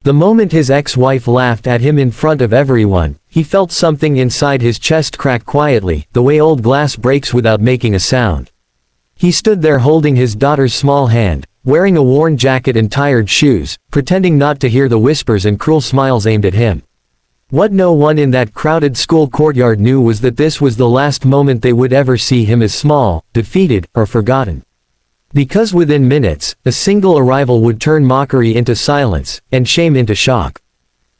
The moment his ex-wife laughed at him in front of everyone, he felt something inside his chest crack quietly, the way old glass breaks without making a sound. He stood there holding his daughter's small hand, wearing a worn jacket and tired shoes, pretending not to hear the whispers and cruel smiles aimed at him. What no one in that crowded school courtyard knew was that this was the last moment they would ever see him as small, defeated, or forgotten. Because within minutes, a single arrival would turn mockery into silence, and shame into shock.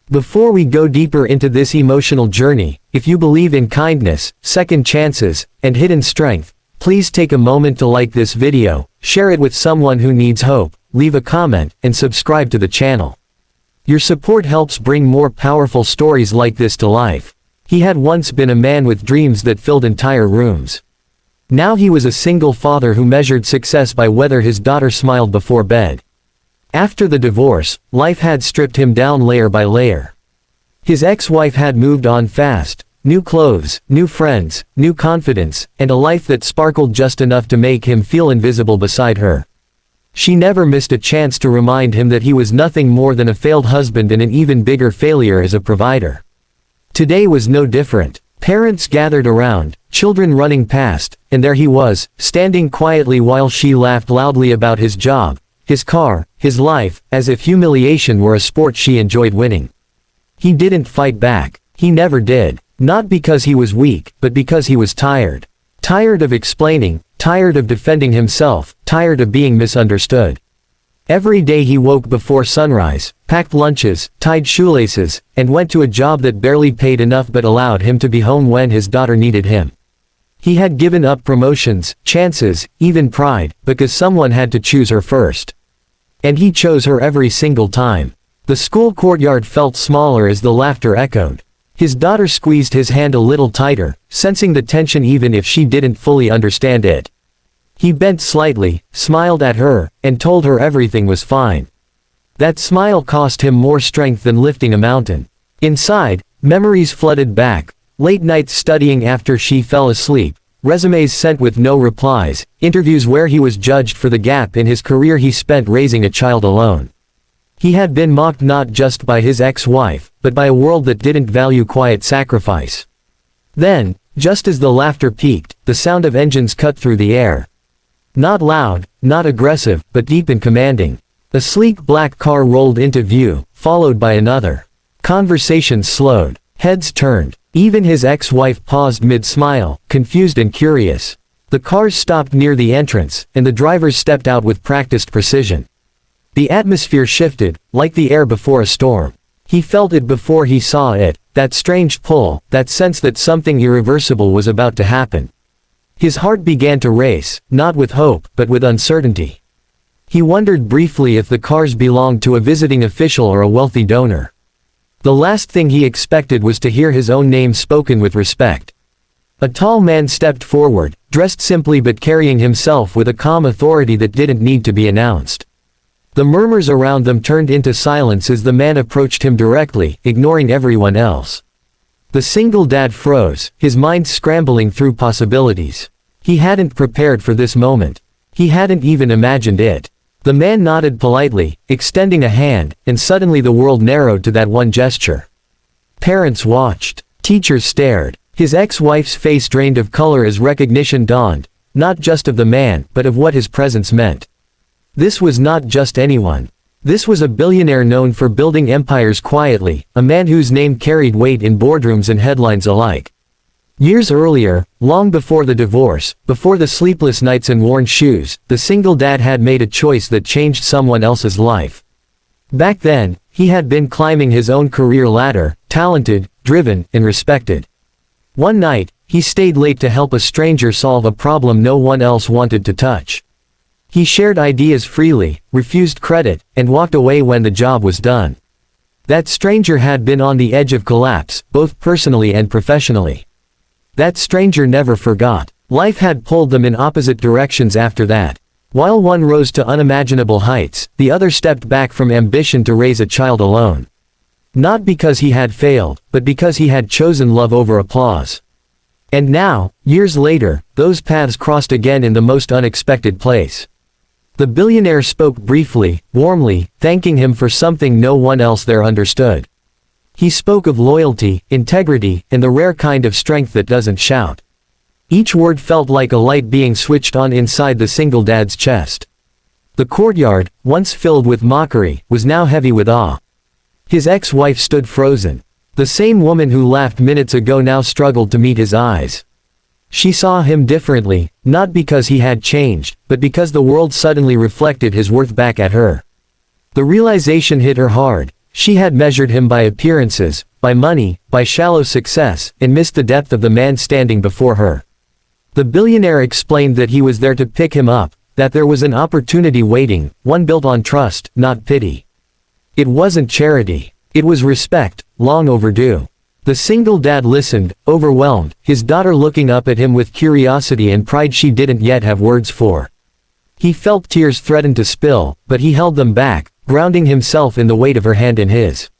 Before we go deeper into this emotional journey, if you believe in kindness, second chances, and hidden strength, please take a moment to like this video, share it with someone who needs hope, leave a comment, and subscribe to the channel. Your support helps bring more powerful stories like this to life. He had once been a man with dreams that filled entire rooms. Now he was a single father who measured success by whether his daughter smiled before bed. After the divorce, life had stripped him down layer by layer. His ex-wife had moved on fast, new clothes, new friends, new confidence, and a life that sparkled just enough to make him feel invisible beside her. She never missed a chance to remind him that he was nothing more than a failed husband and an even bigger failure as a provider. Today was no different. Parents gathered around, children running past, and there he was, standing quietly while she laughed loudly about his job, his car, his life, as if humiliation were a sport she enjoyed winning. He didn't fight back. He never did. Not because he was weak, but because he was tired. Tired of explaining, tired of defending himself, tired of being misunderstood. Every day he woke before sunrise, packed lunches, tied shoelaces, and went to a job that barely paid enough but allowed him to be home when his daughter needed him. He had given up promotions, chances, even pride, because someone had to choose her first. And he chose her every single time. The school courtyard felt smaller as the laughter echoed. His daughter squeezed his hand a little tighter, sensing the tension even if she didn't fully understand it. He bent slightly, smiled at her, and told her everything was fine. That smile cost him more strength than lifting a mountain. Inside, memories flooded back, late nights studying after she fell asleep, resumes sent with no replies, interviews where he was judged for the gap in his career he spent raising a child alone. He had been mocked not just by his ex-wife, but by a world that didn't value quiet sacrifice. Then, just as the laughter peaked, the sound of engines cut through the air. Not loud, not aggressive, but deep and commanding. A sleek black car rolled into view, followed by another. Conversations slowed. Heads turned. Even his ex-wife paused mid-smile, confused and curious. The cars stopped near the entrance, and the drivers stepped out with practiced precision. The atmosphere shifted, like the air before a storm. He felt it before he saw it, that strange pull, that sense that something irreversible was about to happen. His heart began to race, not with hope, but with uncertainty. He wondered briefly if the cars belonged to a visiting official or a wealthy donor. The last thing he expected was to hear his own name spoken with respect. A tall man stepped forward, dressed simply but carrying himself with a calm authority that didn't need to be announced. The murmurs around them turned into silence as the man approached him directly, ignoring everyone else. The single dad froze, his mind scrambling through possibilities. He hadn't prepared for this moment. He hadn't even imagined it. The man nodded politely, extending a hand, and suddenly the world narrowed to that one gesture. Parents watched. Teachers stared. His ex-wife's face drained of color as recognition dawned, not just of the man, but of what his presence meant. This was not just anyone. This was a billionaire known for building empires quietly, a man whose name carried weight in boardrooms and headlines alike. Years earlier, long before the divorce, before the sleepless nights and worn shoes, the single dad had made a choice that changed someone else's life. Back then, he had been climbing his own career ladder, talented, driven, and respected. One night, he stayed late to help a stranger solve a problem no one else wanted to touch. He shared ideas freely, refused credit, and walked away when the job was done. That stranger had been on the edge of collapse, both personally and professionally. That stranger never forgot. Life had pulled them in opposite directions after that. While one rose to unimaginable heights, the other stepped back from ambition to raise a child alone. Not because he had failed, but because he had chosen love over applause. And now, years later, those paths crossed again in the most unexpected place. The billionaire spoke briefly, warmly, thanking him for something no one else there understood. He spoke of loyalty, integrity, and the rare kind of strength that doesn't shout. Each word felt like a light being switched on inside the single dad's chest. The courtyard, once filled with mockery, was now heavy with awe. His ex-wife stood frozen. The same woman who laughed minutes ago now struggled to meet his eyes. She saw him differently, not because he had changed, but because the world suddenly reflected his worth back at her. The realization hit her hard. She had measured him by appearances, by money, by shallow success, and missed the depth of the man standing before her. The billionaire explained that he was there to pick him up, that there was an opportunity waiting, one built on trust, not pity. It wasn't charity. It was respect, long overdue. The single dad listened, overwhelmed, his daughter looking up at him with curiosity and pride she didn't yet have words for. He felt tears threaten to spill, but he held them back, grounding himself in the weight of her hand in his.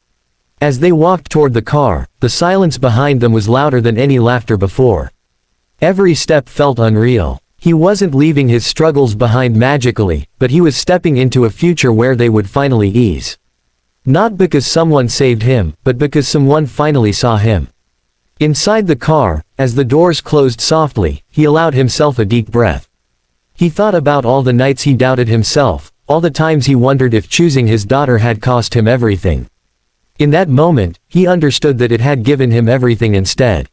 As they walked toward the car, the silence behind them was louder than any laughter before. Every step felt unreal. He wasn't leaving his struggles behind magically, but he was stepping into a future where they would finally ease. Not because someone saved him, but because someone finally saw him. Inside the car, as the doors closed softly, he allowed himself a deep breath. He thought about all the nights he doubted himself, all the times he wondered if choosing his daughter had cost him everything. In that moment, he understood that it had given him everything instead.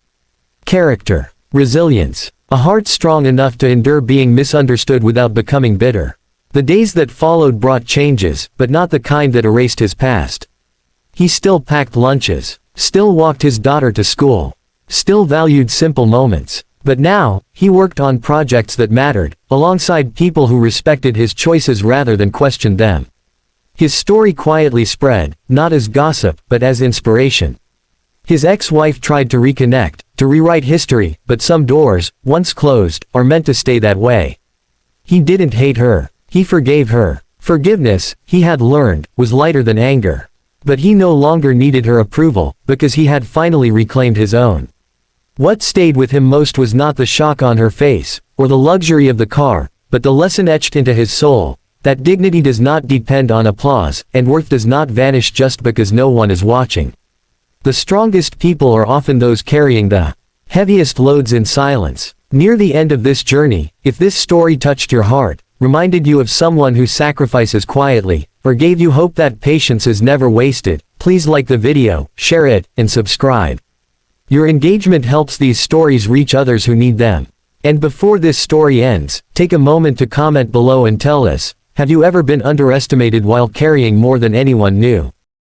Character, resilience, a heart strong enough to endure being misunderstood without becoming bitter. The days that followed brought changes, but not the kind that erased his past. He still packed lunches, still walked his daughter to school, still valued simple moments. But now, he worked on projects that mattered, alongside people who respected his choices rather than questioned them. His story quietly spread, not as gossip, but as inspiration. His ex-wife tried to reconnect, to rewrite history, but some doors, once closed, are meant to stay that way. He didn't hate her. He forgave her. Forgiveness, he had learned, was lighter than anger. But he no longer needed her approval, because he had finally reclaimed his own. What stayed with him most was not the shock on her face, or the luxury of the car, but the lesson etched into his soul, that dignity does not depend on applause, and worth does not vanish just because no one is watching. The strongest people are often those carrying the heaviest loads in silence. Near the end of this journey, if this story touched your heart, reminded you of someone who sacrifices quietly, or gave you hope that patience is never wasted, please like the video, share it, and subscribe. Your engagement helps these stories reach others who need them. And before this story ends, take a moment to comment below and tell us, have you ever been underestimated while carrying more than anyone knew?